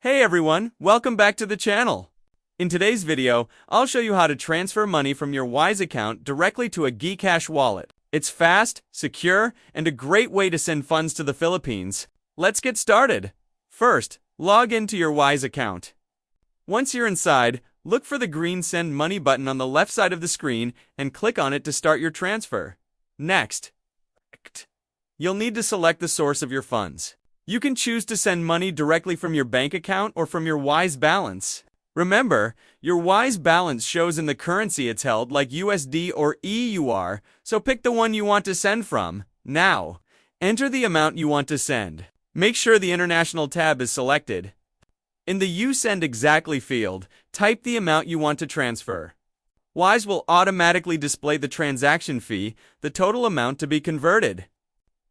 Hey everyone, welcome back to the channel. In today's video, I'll show you how to transfer money from your Wise account directly to a GCash wallet. It's fast, secure, and a great way to send funds to the Philippines. Let's get started. First, log into your Wise account. Once you're inside, look for the green Send Money button on the left side of the screen and click on it to start your transfer. Next, you'll need to select the source of your funds. You can choose to send money directly from your bank account or from your Wise balance. Remember, your Wise balance shows in the currency it's held, like USD or EUR, so pick the one you want to send from. Now, enter the amount you want to send. Make sure the International tab is selected. In the You Send Exactly field, type the amount you want to transfer. Wise will automatically display the transaction fee, the total amount to be converted,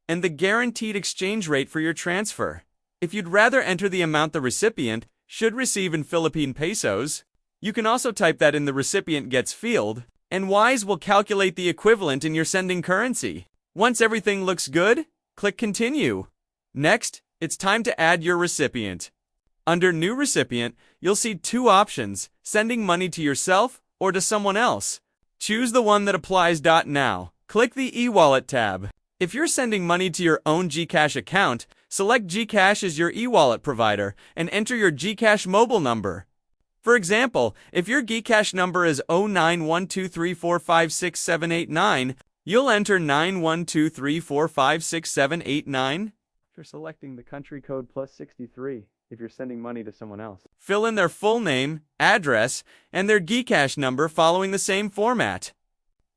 and the guaranteed exchange rate for your transfer. If you'd rather enter the amount the recipient should receive in Philippine pesos, you can also type that in the Recipient Gets field, and Wise will calculate the equivalent in your sending currency. Once everything looks good, click Continue. Next, it's time to add your recipient. Under New Recipient, you'll see two options: sending money to yourself or to someone else. Choose the one that applies. Now, click the e-wallet tab. If you're sending money to your own GCash account, select GCash as your e-wallet provider and enter your GCash mobile number. For example, if your GCash number is 091234566789, you'll enter 9123456789 after selecting the country code +63 if you're sending money to someone else. Fill in their full name, address, and their GCash number following the same format.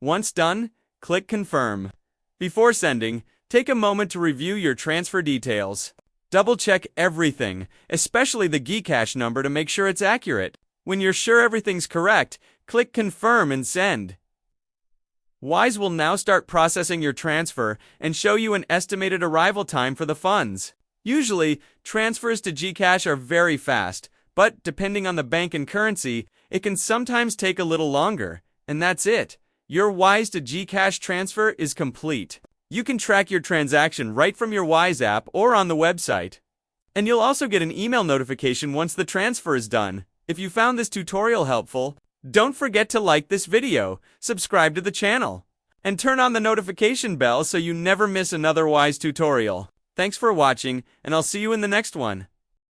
Once done, click Confirm. Before sending, take a moment to review your transfer details. Double-check everything, especially the GCash number, to make sure it's accurate. When you're sure everything's correct, click Confirm and Send. Wise will now start processing your transfer and show you an estimated arrival time for the funds. Usually, transfers to GCash are very fast, but depending on the bank and currency, it can sometimes take a little longer. And that's it. Your Wise to GCash transfer is complete. You can track your transaction right from your Wise app or on the website. And you'll also get an email notification once the transfer is done. If you found this tutorial helpful, don't forget to like this video, subscribe to the channel, and turn on the notification bell so you never miss another Wise tutorial. Thanks for watching, and I'll see you in the next one.